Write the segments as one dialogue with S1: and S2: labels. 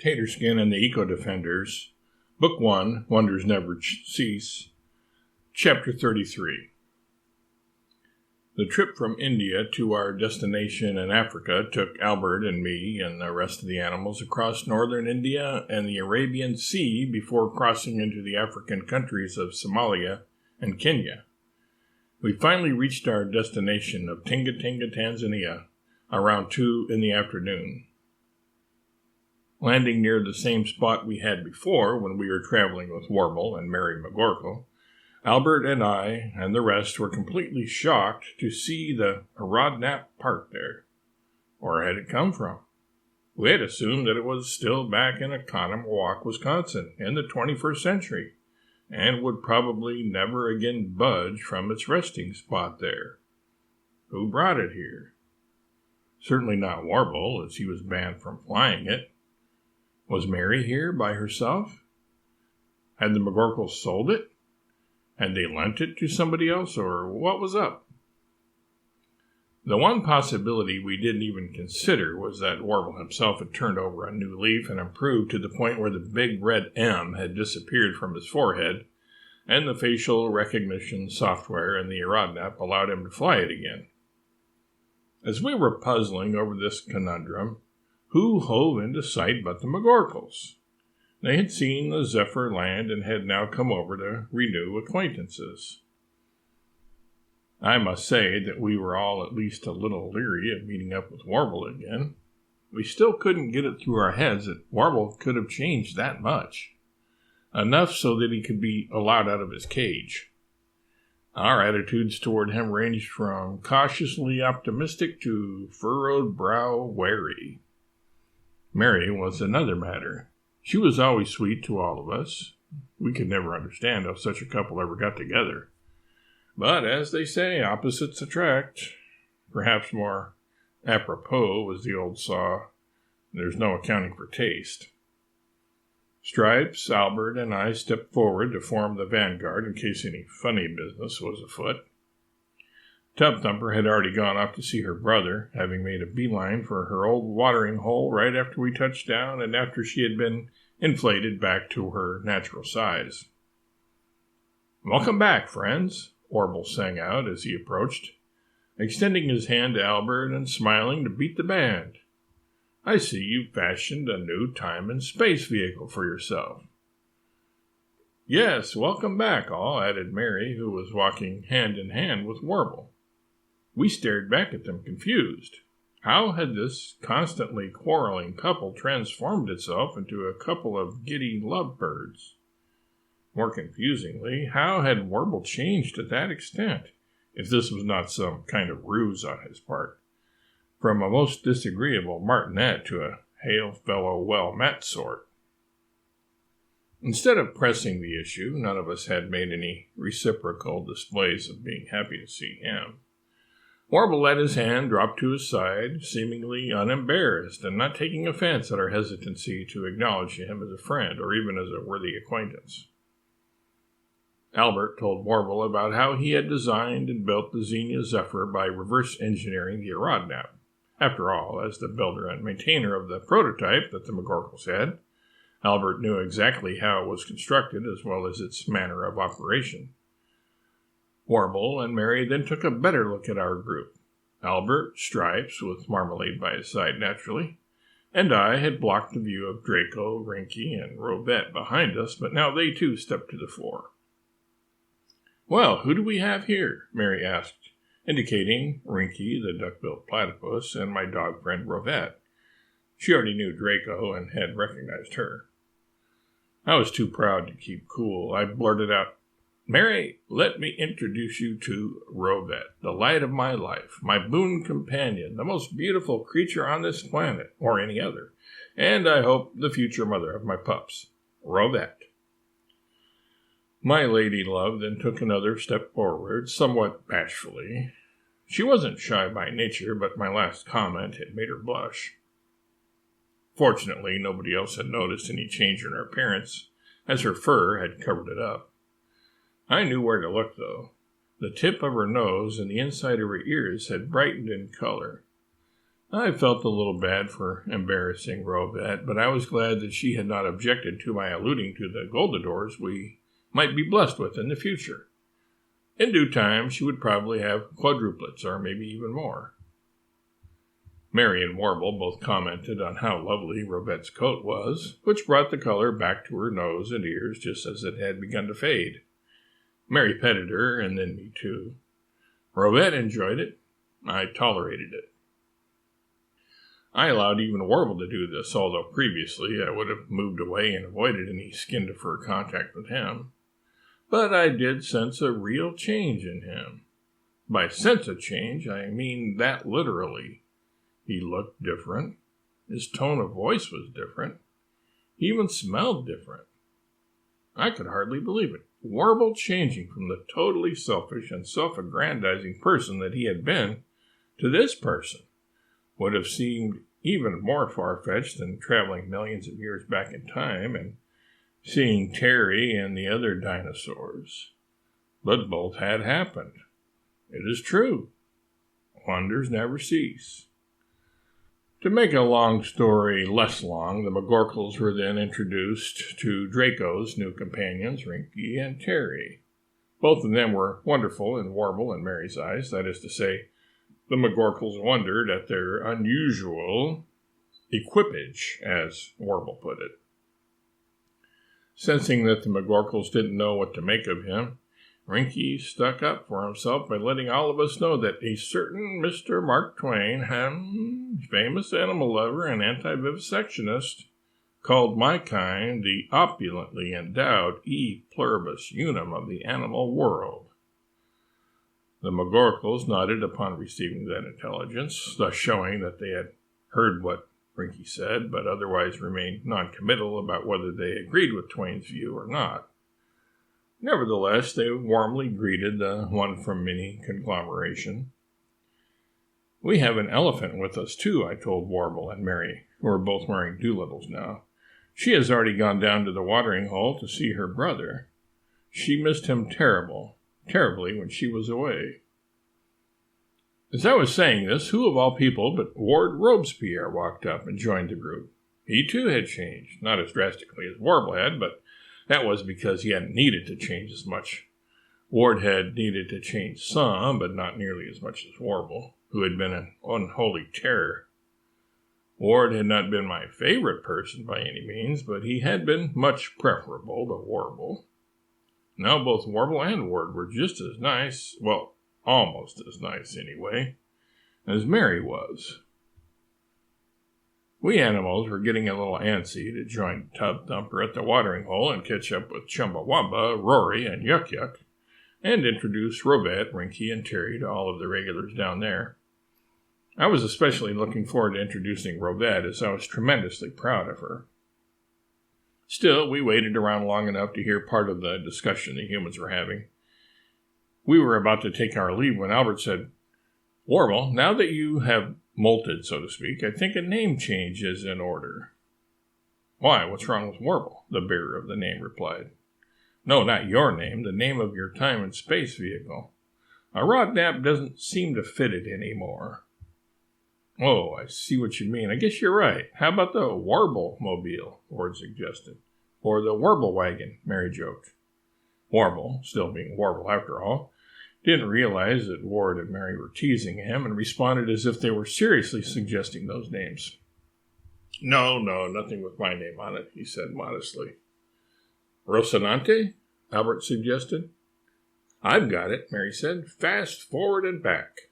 S1: Taterskin and the Eco-Defenders, Book 1, Wonders Never Cease, Chapter 33. The trip from India to our destination in Africa took Albert and me and the rest of the animals across northern India and the Arabian Sea before crossing into the African countries of Somalia and Kenya. We finally reached our destination of Tingatinga, Tanzania, around 2 in the afternoon. Landing near the same spot we had before when we were traveling with Warble and Mary McGorkle, Albert and I and the rest were completely shocked to see the Aerodnap parked there. Where had it come from? We had assumed that it was still back in Oconomowoc, Wisconsin, in the 21st century, and would probably never again budge from its resting spot there. Who brought it here? Certainly not Warble, as he was banned from flying it. Was Mary here by herself? Had the McGorkles sold it? Had they lent it to somebody else, or what was up? The one possibility we didn't even consider was that Warble himself had turned over a new leaf and improved to the point where the big red M had disappeared from his forehead, and the facial recognition software in the Aerodnap allowed him to fly it again. As we were puzzling over this conundrum, who hove into sight but the McGorkles? They had seen the Zephyr land and had now come over to renew acquaintances. I must say that we were all at least a little leery of meeting up with Warble again. We still couldn't get it through our heads that Warble could have changed that much. Enough so that he could be allowed out of his cage. Our attitudes toward him ranged from cautiously optimistic to furrowed brow wary. Mary was another matter. She was always sweet to all of us. We could never understand how such a couple ever got together. But, as they say, opposites attract. Perhaps more apropos was the old saw, there's no accounting for taste. Stripes, Albert, and I stepped forward to form the vanguard in case any funny business was afoot. Tub Thumper had already gone off to see her brother, having made a beeline for her old watering hole right after we touched down and after she had been inflated back to her natural size. "Welcome back, friends," Warble sang out as he approached, extending his hand to Albert and smiling to beat the band. "I see you've fashioned a new time and space vehicle for yourself." "Yes, welcome back, all," added Mary, who was walking hand in hand with Warble. We stared back at them confused. How had this constantly quarreling couple transformed itself into a couple of giddy lovebirds? More confusingly, how had Warble changed to that extent, if this was not some kind of ruse on his part? From a most disagreeable martinet to a hail fellow well met sort. Instead of pressing the issue, none of us had made any reciprocal displays of being happy to see him. Warble let his hand drop to his side, seemingly unembarrassed, and not taking offense at our hesitancy to acknowledge him as a friend or even as a worthy acquaintance. Albert told Warble about how he had designed and built the Xenia Zephyr by reverse engineering the Aerodnap. After all, as the builder and maintainer of the prototype that the McGorkles had, Albert knew exactly how it was constructed as well as its manner of operation. Warble and Mary then took a better look at our group. Albert, Stripes, with Marmalade by his side naturally, and I had blocked the view of Draco, Rinky, and Rovette behind us, but now they too stepped to the fore. "Well, who do we have here?" Mary asked, indicating Rinky, the duck-billed platypus, and my dog friend Rovette. She already knew Draco and had recognized her. I was too proud to keep cool. I blurted out, "Mary, let me introduce you to Rovette, the light of my life, my boon companion, the most beautiful creature on this planet, or any other, and I hope the future mother of my pups, Rovette." My lady love then took another step forward, somewhat bashfully. She wasn't shy by nature, but my last comment had made her blush. Fortunately, nobody else had noticed any change in her appearance, as her fur had covered it up. I knew where to look, though. The tip of her nose and the inside of her ears had brightened in color. I felt a little bad for embarrassing Robette, but I was glad that she had not objected to my alluding to the Goldadors we might be blessed with in the future. In due time, she would probably have quadruplets, or maybe even more. Mary and Warble both commented on how lovely Robette's coat was, which brought the color back to her nose and ears just as it had begun to fade. Mary petted her, and then me too. Robette enjoyed it. I tolerated it. I allowed even Warble to do this, although previously I would have moved away and avoided any skin-to-fur contact with him. But I did sense a real change in him. By sense of change, I mean that literally. He looked different. His tone of voice was different. He even smelled different. I could hardly believe it. Warble changing from the totally selfish and self-aggrandizing person that he had been to this person would have seemed even more far-fetched than traveling millions of years back in time and seeing Terry and the other dinosaurs. But both had happened. It is true. Wonders never cease. To make a long story less long, the McGorkles were then introduced to Draco's new companions, Rinky and Terry. Both of them were wonderful in Warble and Mary's eyes, that is to say, the McGorkles wondered at their unusual equipage, as Warble put it. Sensing that the McGorkles didn't know what to make of him, Rinky stuck up for himself by letting all of us know that a certain Mr. Mark Twain, famous animal lover and anti-vivisectionist, called my kind the opulently endowed E pluribus unum of the animal world. The McGorkles nodded upon receiving that intelligence, thus showing that they had heard what Rinky said, but otherwise remained non-committal about whether they agreed with Twain's view or not. Nevertheless, they warmly greeted the one from many conglomeration. We have an elephant with us, too, I told Warble and Mary, who are both wearing Doolittles now. She has already gone down to the watering hole to see her brother. She missed him terribly when she was away. As I was saying this, who of all people but Ward Robespierre walked up and joined the group. He too had changed, not as drastically as Warble had, but that was because he hadn't needed to change as much. Ward had needed to change some, but not nearly as much as Warble, who had been an unholy terror. Ward had not been my favorite person by any means, but he had been much preferable to Warble. Now both Warble and Ward were just as nice, well, almost as nice anyway, as Mary was. We animals were getting a little antsy to join Tub Thumper at the watering hole and catch up with Chumbawamba, Rory, and Yuck Yuck, and introduce Robette, Rinky, and Terry to all of the regulars down there. I was especially looking forward to introducing Robette, as I was tremendously proud of her. Still, we waited around long enough to hear part of the discussion the humans were having. We were about to take our leave when Albert said, "Warble, now that you have molted, so to speak, I think a name change is in order." "Why, what's wrong with Warble?" the bearer of the name replied. "No, not your name, the name of your time and space vehicle. A rod nap doesn't seem to fit it anymore." "Oh, I see what you mean. I guess you're right. How about the Warble-mobile?" Ward suggested. "Or the Warble wagon," Mary joked. Warble, still being Warble after all, didn't realize that Ward and Mary were teasing him and responded as if they were seriously suggesting those names. No, nothing with my name on it," he said modestly. "Rocinante?" Albert suggested. "I've got it," Mary said. "Fast, forward, and back."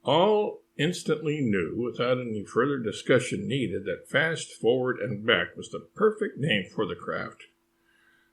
S1: All instantly knew, without any further discussion needed, that Fast, Forward, and Back was the perfect name for the craft.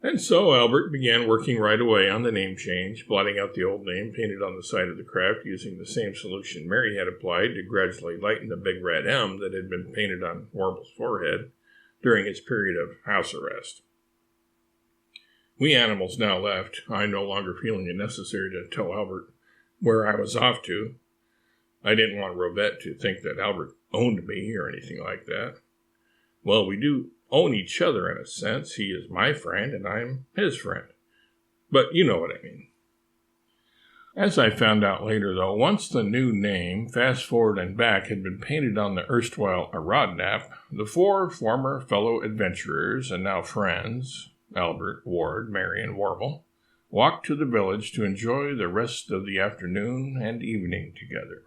S1: And so Albert began working right away on the name change, blotting out the old name painted on the side of the craft using the same solution Mary had applied to gradually lighten the big red M that had been painted on Warble's forehead during his period of house arrest. We animals now left, I no longer feeling it necessary to tell Albert where I was off to. I didn't want Robette to think that Albert owned me or anything like that. Well, we do own each other in a sense. He is my friend and I'm his friend. But you know what I mean. As I found out later, though, once the new name, Fast Forward and Back, had been painted on the erstwhile Arodnap, the four former fellow adventurers and now friends, Albert, Ward, Mary, and Warble, walked to the village to enjoy the rest of the afternoon and evening together.